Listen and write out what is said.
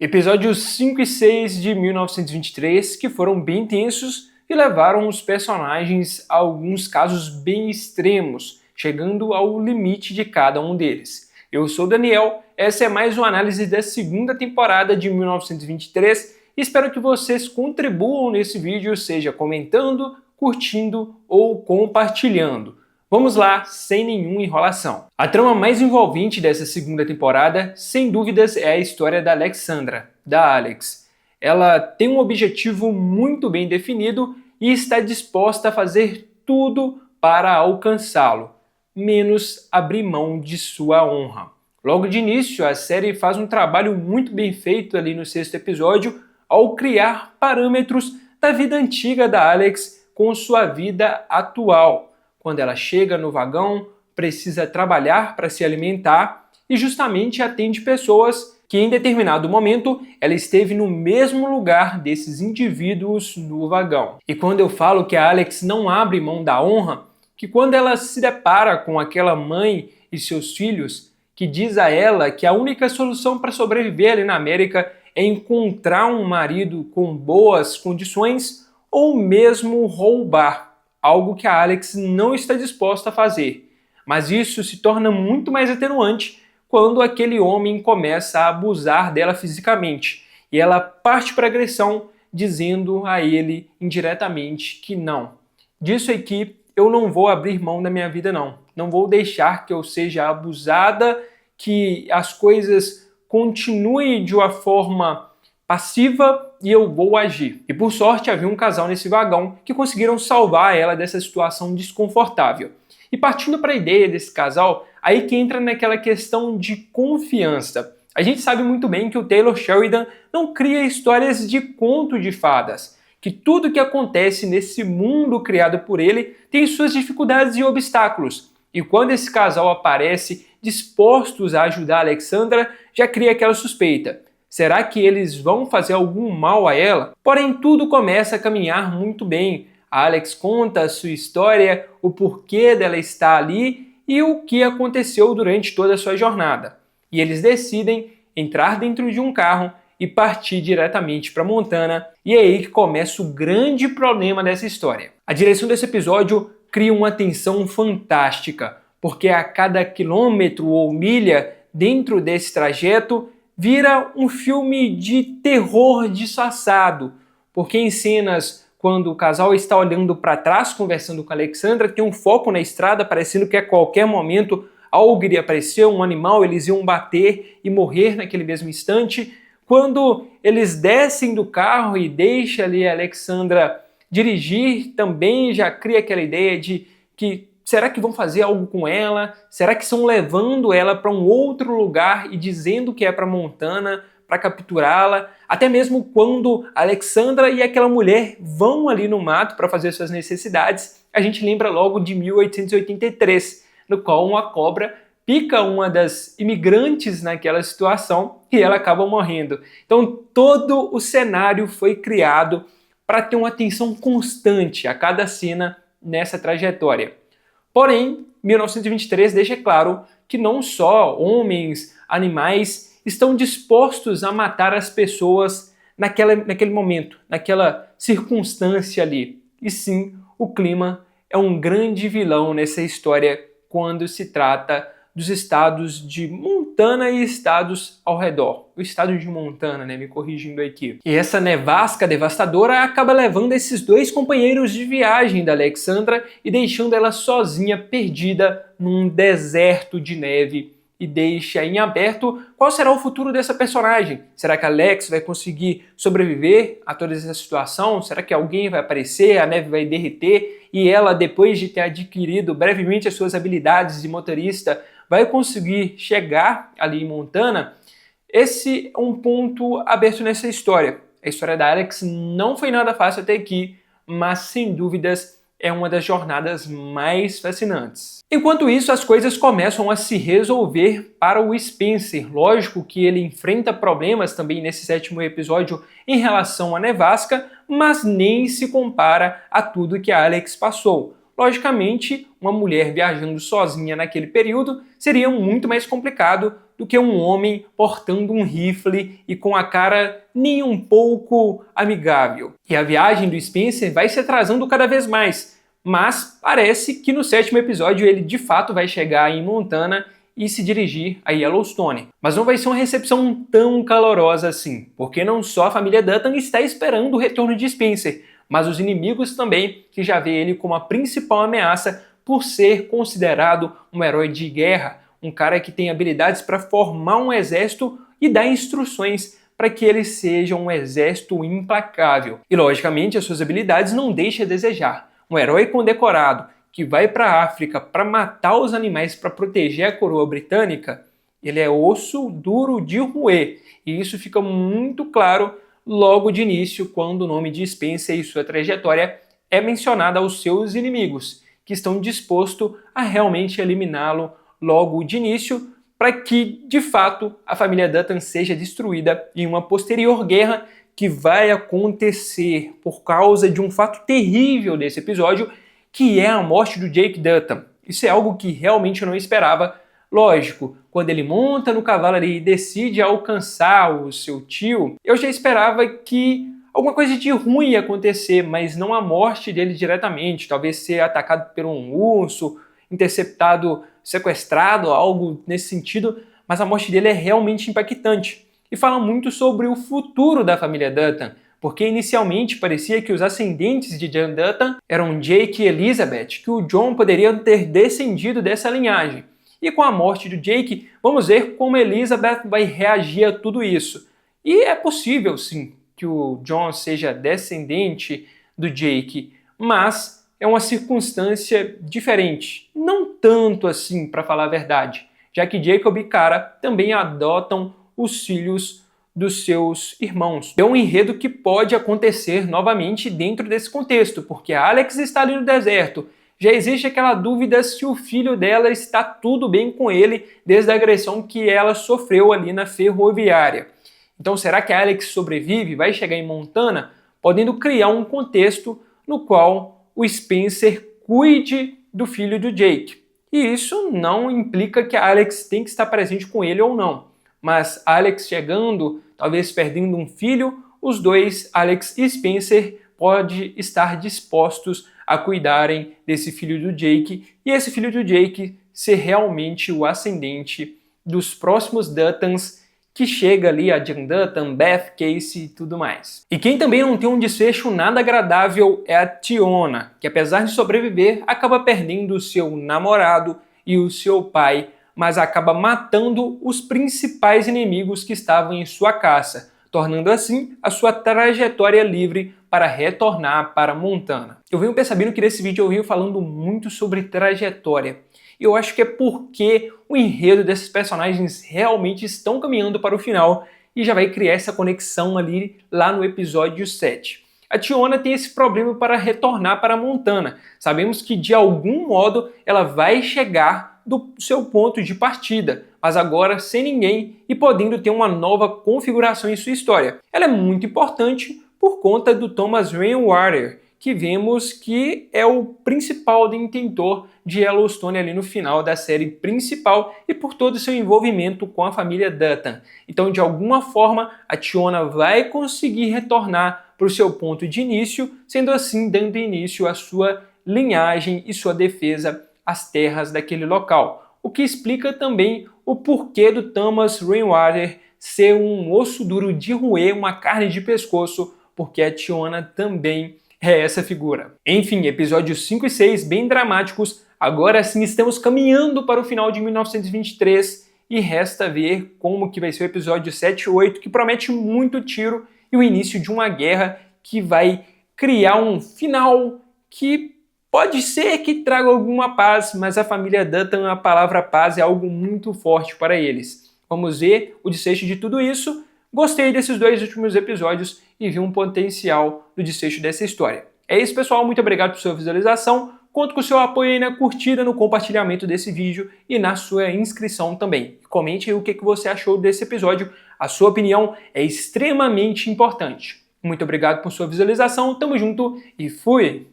Episódios 5 e 6 de 1923, que foram bem tensos e levaram os personagens a alguns casos bem extremos, chegando ao limite de cada um deles. Eu sou o Daniel, essa é mais uma análise da segunda temporada de 1923 e espero que vocês contribuam nesse vídeo, seja comentando, curtindo ou compartilhando. Vamos lá, sem nenhuma enrolação. A trama mais envolvente dessa segunda temporada, sem dúvidas, é a história da Alexandra, da Alex. Ela tem um objetivo muito bem definido e está disposta a fazer tudo para alcançá-lo, menos abrir mão de sua honra. Logo de início, a série faz um trabalho muito bem feito ali no sexto episódio ao criar parâmetros da vida antiga da Alex com sua vida atual. Quando ela chega no vagão, precisa trabalhar para se alimentar e justamente atende pessoas que em determinado momento ela esteve no mesmo lugar desses indivíduos no vagão. E quando eu falo que a Alex não abre mão da honra, que quando ela se depara com aquela mãe e seus filhos, que diz a ela que a única solução para sobreviver ali na América é encontrar um marido com boas condições ou mesmo roubar. Algo que a Alex não está disposta a fazer. Mas isso se torna muito mais atenuante quando aquele homem começa a abusar dela fisicamente. E ela parte para a agressão, dizendo a ele indiretamente que não. Disso aqui eu não vou abrir mão da minha vida não. Não vou deixar que eu seja abusada, que as coisas continuem de uma forma passiva e eu vou agir. E por sorte havia um casal nesse vagão que conseguiram salvar ela dessa situação desconfortável. E partindo para a ideia desse casal, aí que entra naquela questão de confiança. A gente sabe muito bem que o Taylor Sheridan não cria histórias de conto de fadas, que tudo que acontece nesse mundo criado por ele tem suas dificuldades e obstáculos. E quando esse casal aparece dispostos a ajudar a Alexandra, já cria aquela suspeita. Será que eles vão fazer algum mal a ela? Porém, tudo começa a caminhar muito bem. A Alex conta a sua história, o porquê dela estar ali e o que aconteceu durante toda a sua jornada. E eles decidem entrar dentro de um carro e partir diretamente para Montana. E é aí que começa o grande problema dessa história. A direção desse episódio cria uma tensão fantástica, porque a cada quilômetro ou milha dentro desse trajeto vira um filme de terror disfarçado, porque em cenas quando o casal está olhando para trás conversando com a Alexandra, tem um foco na estrada parecendo que a qualquer momento algo iria aparecer, um animal, eles iam bater e morrer naquele mesmo instante. Quando eles descem do carro e deixam ali a Alexandra dirigir, também já cria aquela ideia de que será que vão fazer algo com ela? Será que estão levando ela para um outro lugar e dizendo que é para Montana, para capturá-la? Até mesmo quando a Alexandra e aquela mulher vão ali no mato para fazer suas necessidades, a gente lembra logo de 1883, no qual uma cobra pica uma das imigrantes naquela situação e ela acaba morrendo. Então todo o cenário foi criado para ter uma atenção constante a cada cena nessa trajetória. Porém, 1923 deixa claro que não só homens, animais estão dispostos a matar as pessoas naquele momento, naquela circunstância ali. E sim, o clima é um grande vilão nessa história quando se trata dos estados de Montana e estados ao redor. O estado de Montana, né? Me corrigindo aqui. E essa nevasca devastadora acaba levando esses dois companheiros de viagem da Alexandra e deixando ela sozinha, perdida num deserto de neve. E deixa em aberto qual será o futuro dessa personagem. Será que a Alex vai conseguir sobreviver a toda essa situação? Será que alguém vai aparecer, a neve vai derreter e ela, depois de ter adquirido brevemente as suas habilidades de motorista, vai conseguir chegar ali em Montana? Esse é um ponto aberto nessa história. A história da Alex não foi nada fácil até aqui, mas sem dúvidas é uma das jornadas mais fascinantes. Enquanto isso, as coisas começam a se resolver para o Spencer. Lógico que ele enfrenta problemas também nesse sétimo episódio em relação à nevasca, mas nem se compara a tudo que a Alex passou. Logicamente, uma mulher viajando sozinha naquele período seria muito mais complicado do do que um homem portando um rifle e com a cara nem um pouco amigável. E a viagem do Spencer vai se atrasando cada vez mais, mas parece que no 7º episódio ele de fato vai chegar em Montana e se dirigir a Yellowstone. Mas não vai ser uma recepção tão calorosa assim, porque não só a família Dutton está esperando o retorno de Spencer, mas os inimigos também, que já vê ele como a principal ameaça por ser considerado um herói de guerra, um cara que tem habilidades para formar um exército e dar instruções para que ele seja um exército implacável. E logicamente as suas habilidades não deixam a desejar. Um herói condecorado que vai para a África para matar os animais para proteger a coroa britânica, ele é osso duro de roer. E isso fica muito claro logo de início, quando o nome de Spencer e sua trajetória é mencionado aos seus inimigos, que estão dispostos a realmente eliminá-lo logo de início, para que, de fato, a família Dutton seja destruída em uma posterior guerra que vai acontecer por causa de um fato terrível desse episódio, que é a morte do Jake Dutton. Isso é algo que realmente eu não esperava. Lógico, quando ele monta no cavalo ali e decide alcançar o seu tio, eu já esperava que alguma coisa de ruim ia acontecer, mas não a morte dele diretamente, talvez ser atacado por um urso, interceptado, sequestrado, algo nesse sentido, mas a morte dele é realmente impactante. E fala muito sobre o futuro da família Dutton, porque inicialmente parecia que os ascendentes de John Dutton eram Jake e Elizabeth, que o John poderia ter descendido dessa linhagem. E com a morte do Jake, vamos ver como Elizabeth vai reagir a tudo isso. E é possível, sim, que o John seja descendente do Jake, mas é uma circunstância diferente. Não tanto assim, para falar a verdade, já que Jacob e Cara também adotam os filhos dos seus irmãos. É um enredo que pode acontecer novamente dentro desse contexto, porque a Alex está ali no deserto. Já existe aquela dúvida se o filho dela está tudo bem com ele desde a agressão que ela sofreu ali na ferroviária. Então, será que a Alex sobrevive, vai chegar em Montana, podendo criar um contexto no qual o Spencer cuide do filho do Jake? E isso não implica que a Alex tem que estar presente com ele ou não. Mas Alex chegando, talvez perdendo um filho, os dois, Alex e Spencer, podem estar dispostos a cuidarem desse filho do Jake, e esse filho do Jake ser realmente o ascendente dos próximos Duttons, que chega ali a John Dutton, Beth, Casey e tudo mais. E quem também não tem um desfecho nada agradável é a Tiona, que apesar de sobreviver, acaba perdendo o seu namorado e o seu pai, mas acaba matando os principais inimigos que estavam em sua caça, tornando assim a sua trajetória livre para retornar para Montana. Eu venho percebendo que nesse vídeo eu venho falando muito sobre trajetória. E eu acho que é porque o enredo desses personagens realmente estão caminhando para o final e já vai criar essa conexão ali lá no episódio 7. A Tiona tem esse problema para retornar para Montana. Sabemos que de algum modo ela vai chegar do seu ponto de partida, mas agora sem ninguém e podendo ter uma nova configuração em sua história. Ela é muito importante por conta do Thomas Rainwater, que vemos que é o principal detentor de Yellowstone ali no final da série principal e por todo o seu envolvimento com a família Dutton. Então, de alguma forma, a Tiona vai conseguir retornar para o seu ponto de início, sendo assim dando início à sua linhagem e sua defesa às terras daquele local. O que explica também o porquê do Thomas Rainwater ser um osso duro de roer, uma carne de pescoço, porque a Tiona também é essa figura. Enfim, episódios 5 e 6 bem dramáticos. Agora sim estamos caminhando para o final de 1923 e resta ver como que vai ser o episódio 7 e 8, que promete muito tiro e o início de uma guerra que vai criar um final que pode ser que traga alguma paz, mas a família Dutton, a palavra paz é algo muito forte para eles. Vamos ver o desfecho de tudo isso. Gostei desses 2 últimos episódios e vi um potencial do desfecho dessa história. É isso, pessoal. Muito obrigado por sua visualização. Conto com o seu apoio aí na curtida, no compartilhamento desse vídeo e na sua inscrição também. Comente aí o que você achou desse episódio. A sua opinião é extremamente importante. Muito obrigado por sua visualização. Tamo junto e fui!